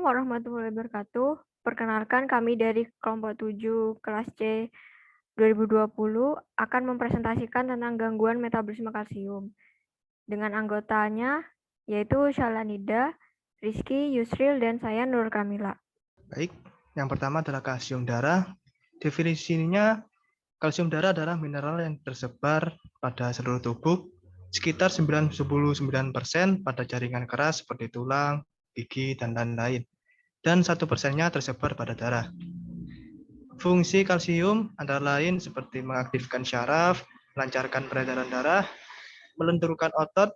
warahmatullahi wabarakatuh. Perkenalkan kami dari kelompok 7 kelas C 2020 akan mempresentasikan tentang gangguan metabolisme kalsium. Dengan anggotanya yaitu Syalanida, Rizky, Yusril, dan saya Nur Kamila. Baik, yang pertama adalah kalsium darah. Definisinya, kalsium darah adalah mineral yang tersebar pada seluruh tubuh, sekitar 99% pada jaringan keras seperti tulang, gigi, dan lain-lain. Dan 1%-nya tersebar pada darah. Fungsi kalsium antara lain seperti mengaktifkan syaraf, melancarkan peredaran darah, melenturkan otot,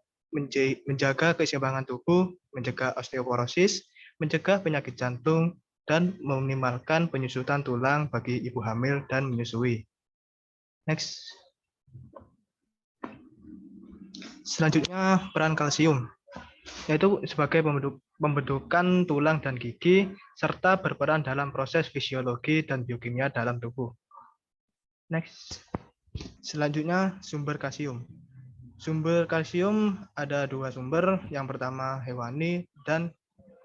menjaga keseimbangan tubuh, mencegah osteoporosis, mencegah penyakit jantung, dan meminimalkan penyusutan tulang bagi ibu hamil dan menyusui. Next. Selanjutnya, peran kalsium, yaitu sebagai pembentukan tulang dan gigi, serta berperan dalam proses fisiologi dan biokimia dalam tubuh. Next. Selanjutnya, sumber kalsium. Sumber kalsium ada dua sumber, yang pertama hewani dan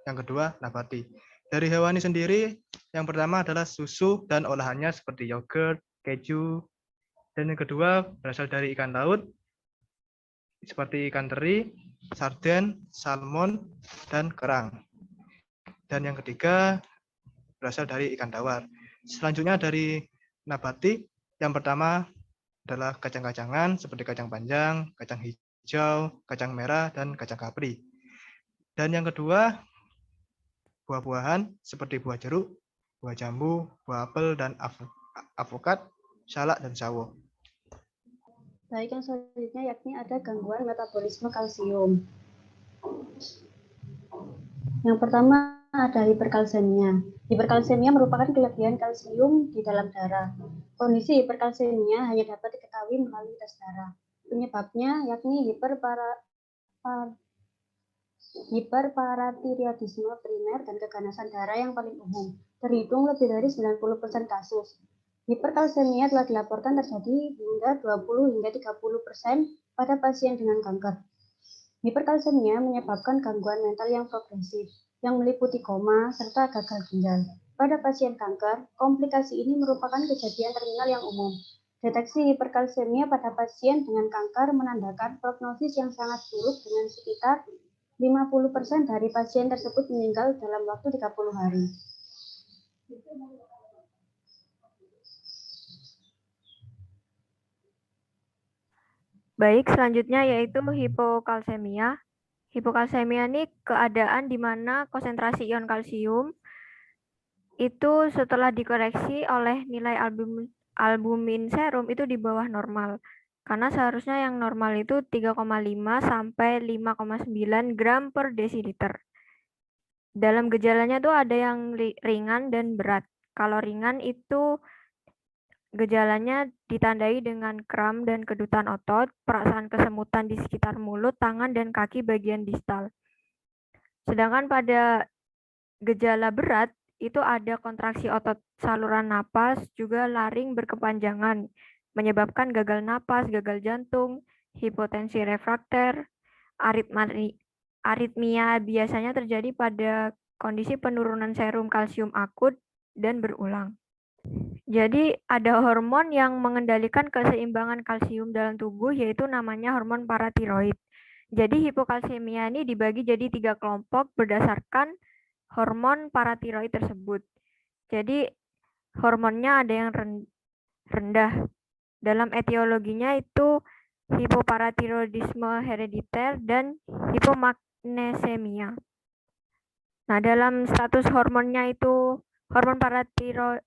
yang kedua nabati. Dari hewani sendiri, yang pertama adalah susu dan olahannya seperti yogurt, keju, dan yang kedua berasal dari ikan laut seperti ikan teri, sarden, salmon, dan kerang. Dan yang ketiga berasal dari ikan tawar. Selanjutnya dari nabati, yang pertama adalah kacang-kacangan seperti kacang panjang, kacang hijau, kacang merah, dan kacang kapri. Dan yang kedua, buah-buahan seperti buah jeruk, buah jambu, buah apel, dan avokat, salak, dan sawo. Baik, yang selanjutnya yakni ada gangguan metabolisme kalsium. Yang pertama ada hiperkalsemia. Hiperkalsemia merupakan kelebihan kalsium di dalam darah. Kondisi hiperkalsemia hanya dapat diketahui melalui tes darah. Penyebabnya yakni hiperparatiroidisme primer dan keganasan darah yang paling umum, terhitung lebih dari 90% kasus. Hiperkalsemia telah dilaporkan terjadi hingga 20 hingga 30% pada pasien dengan kanker. Hiperkalsemia menyebabkan gangguan mental yang progresif, yang meliputi koma serta gagal ginjal. Pada pasien kanker, komplikasi ini merupakan kejadian terminal yang umum. Deteksi hiperkalsemia pada pasien dengan kanker menandakan prognosis yang sangat buruk dengan sekitar 50% dari pasien tersebut meninggal dalam waktu 30 hari. Baik, selanjutnya yaitu hipokalsemia. Hipokalsemia ini keadaan di mana konsentrasi ion kalsium itu setelah dikoreksi oleh nilai albumin serum itu di bawah normal. Karena seharusnya yang normal itu 3,5 sampai 5,9 gram per desiliter. Dalam gejalanya tuh ada yang ringan dan berat. Kalau ringan itu gejalanya ditandai dengan kram dan kedutan otot, perasaan kesemutan di sekitar mulut, tangan, dan kaki bagian distal. Sedangkan pada gejala berat, itu ada kontraksi otot saluran napas, juga laring berkepanjangan, menyebabkan gagal napas, gagal jantung, hipotensi refrakter, aritmia biasanya terjadi pada kondisi penurunan serum kalsium akut dan berulang. Jadi ada hormon yang mengendalikan keseimbangan kalsium dalam tubuh, yaitu namanya hormon paratiroid. Jadi hipokalsemia ini dibagi jadi 3 kelompok berdasarkan hormon paratiroid tersebut. Jadi hormonnya ada yang rendah. Dalam etiologinya itu hipoparatiroidisme herediter dan hipomagnesemia. Nah, dalam status hormonnya itu hormon paratiroid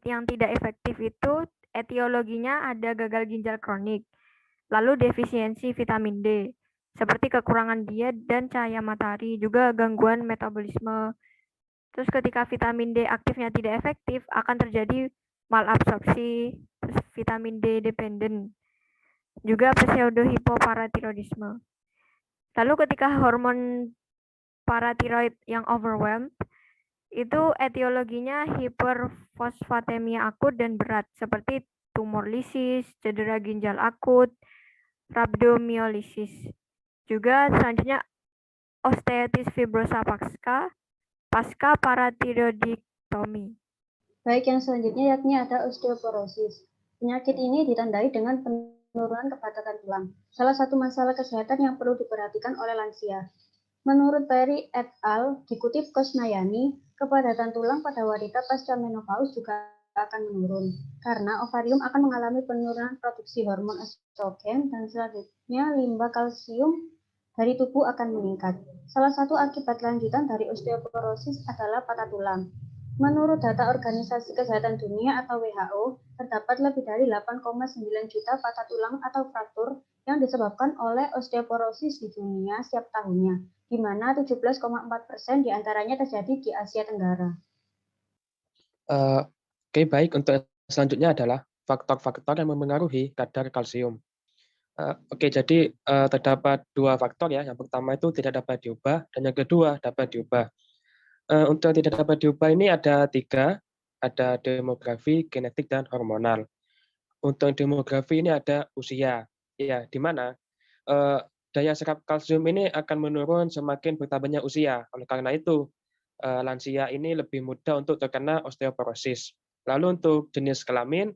yang tidak efektif itu etiologinya ada gagal ginjal kronik, lalu defisiensi vitamin D, seperti kekurangan diet dan cahaya matahari, juga gangguan metabolisme. Terus ketika vitamin D aktifnya tidak efektif, akan terjadi malabsorpsi, terus vitamin D dependent, juga pseudohipoparatiroidisme. Lalu ketika hormon paratiroid yang overwhelmed, itu etiologinya hiperfosfatemia akut dan berat, seperti tumor lisis, cedera ginjal akut, rhabdomyolysis. Juga selanjutnya osteitis fibrosa pasca pasca paratiroidektomi. Baik, yang selanjutnya yakni ada osteoporosis. Penyakit ini ditandai dengan penurunan kepatatan tulang. Salah satu masalah kesehatan yang perlu diperhatikan oleh lansia. Menurut Perry et al. Dikutip Kosnayani, kepadatan tulang pada wanita pasca menopause juga akan menurun karena ovarium akan mengalami penurunan produksi hormon estrogen dan selanjutnya limbah kalsium dari tubuh akan meningkat. Salah satu akibat lanjutan dari osteoporosis adalah patah tulang. Menurut data Organisasi Kesehatan Dunia atau WHO, terdapat lebih dari 8,9 juta patah tulang atau fraktur yang disebabkan oleh osteoporosis di dunia setiap tahunnya, di mana 17,4% diantaranya terjadi di Asia Tenggara. Oke, baik. Untuk selanjutnya adalah faktor-faktor yang memengaruhi kadar kalsium. Oke, jadi terdapat dua faktor ya. Yang pertama itu tidak dapat diubah, dan yang kedua dapat diubah. Untuk yang tidak dapat diubah ini ada 3, ada demografi, genetik, dan hormonal. Untuk demografi ini ada usia, ya, di mana daya serap kalsium ini akan menurun semakin bertambahnya usia. Oleh karena itu, lansia ini lebih mudah untuk terkena osteoporosis. Lalu untuk jenis kelamin,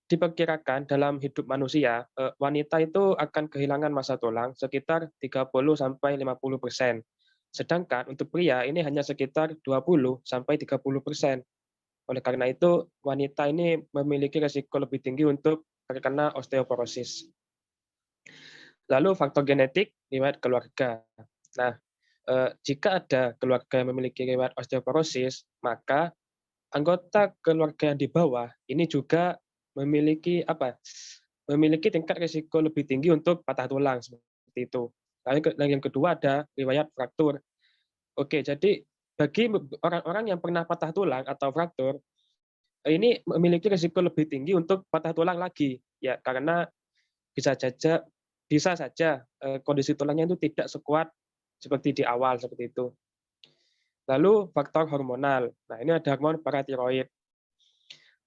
diperkirakan dalam hidup manusia, wanita itu akan kehilangan massa tulang sekitar 30-50%. Sedangkan untuk pria ini hanya sekitar 20-30%. Oleh karena itu, wanita ini memiliki risiko lebih tinggi untuk terkena osteoporosis. Lalu faktor genetik, riwayat keluarga. Nah, jika ada keluarga yang memiliki riwayat osteoporosis, maka anggota keluarga yang di bawah ini juga memiliki tingkat risiko lebih tinggi untuk patah tulang seperti itu. Lalu yang kedua ada riwayat fraktur. Oke, jadi bagi orang-orang yang pernah patah tulang atau fraktur, ini memiliki risiko lebih tinggi untuk patah tulang lagi, ya, karena bisa saja kondisi tulangnya itu tidak sekuat seperti di awal seperti itu. Lalu faktor hormonal. Nah, ini ada hormon paratiroid.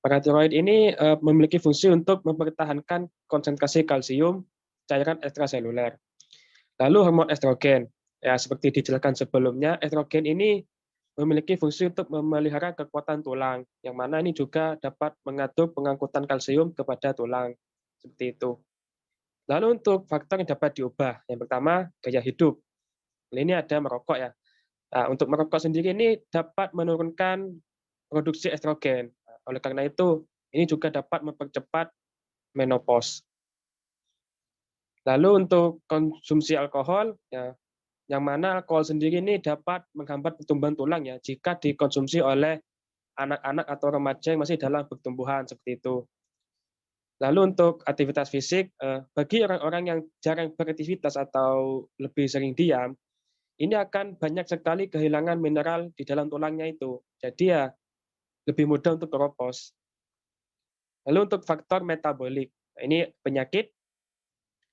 Paratiroid ini memiliki fungsi untuk mempertahankan konsentrasi kalsium cairan ekstraseluler. Lalu hormon estrogen. Ya, seperti dijelaskan sebelumnya, estrogen ini memiliki fungsi untuk memelihara kekuatan tulang, yang mana ini juga dapat mengatur pengangkutan kalsium kepada tulang. Seperti itu. Lalu untuk faktor yang dapat diubah, yang pertama gaya hidup. Ini ada merokok ya. Nah, untuk merokok sendiri ini dapat menurunkan produksi estrogen. Oleh karena itu, ini juga dapat mempercepat menopause. Lalu untuk konsumsi alkohol, ya, yang mana alkohol sendiri ini dapat menghambat pertumbuhan tulang ya jika dikonsumsi oleh anak-anak atau remaja yang masih dalam pertumbuhan seperti itu. Lalu untuk aktivitas fisik, bagi orang-orang yang jarang beraktivitas atau lebih sering diam, ini akan banyak sekali kehilangan mineral di dalam tulangnya itu. Jadi ya lebih mudah untuk keropos. Lalu untuk faktor metabolik, ini penyakit.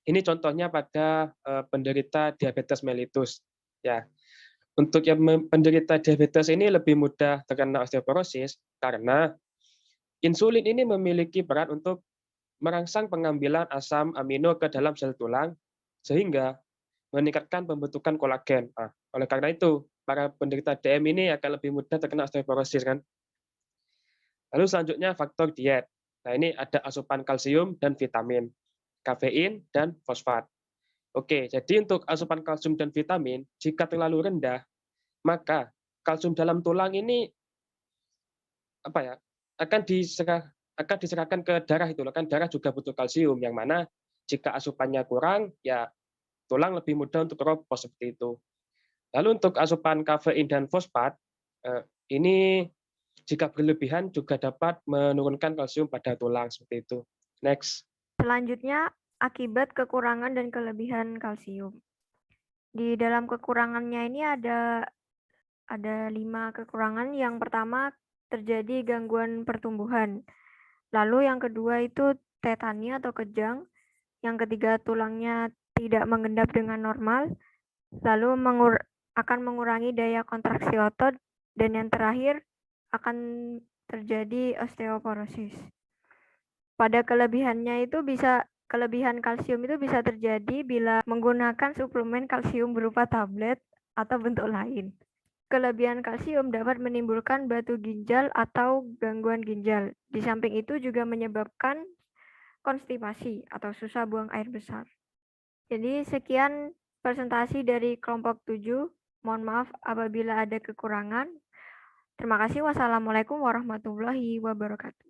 Ini contohnya pada penderita diabetes mellitus. Ya, untuk yang penderita diabetes ini lebih mudah terkena osteoporosis karena insulin ini memiliki peran untuk merangsang pengambilan asam amino ke dalam sel tulang sehingga meningkatkan pembentukan kolagen. Nah, oleh karena itu, para penderita DM ini akan lebih mudah terkena osteoporosis kan. Lalu selanjutnya faktor diet. Nah, ini ada asupan kalsium dan vitamin, kafein dan fosfat. Oke, jadi untuk asupan kalsium dan vitamin, jika terlalu rendah, maka kalsium dalam tulang ini akan diserahkan ke darah itu. Kan darah juga butuh kalsium, yang mana jika asupannya kurang, ya tulang lebih mudah untuk keropos seperti itu. Lalu untuk asupan kafein dan fosfat, ini jika berlebihan juga dapat menurunkan kalsium pada tulang seperti itu. Next. Selanjutnya, akibat kekurangan dan kelebihan kalsium. Di dalam kekurangannya ini ada 5 kekurangan. Yang pertama terjadi gangguan pertumbuhan. Lalu yang kedua itu tetani atau kejang. Yang ketiga tulangnya tidak mengendap dengan normal. Lalu akan mengurangi daya kontraksi otot. Dan yang terakhir akan terjadi osteoporosis. Pada kelebihan kalsium itu bisa terjadi bila menggunakan suplemen kalsium berupa tablet atau bentuk lain. Kelebihan kalsium dapat menimbulkan batu ginjal atau gangguan ginjal. Di samping itu juga menyebabkan konstipasi atau susah buang air besar. Jadi sekian presentasi dari kelompok 7. Mohon maaf apabila ada kekurangan. Terima kasih. Wassalamualaikum warahmatullahi wabarakatuh.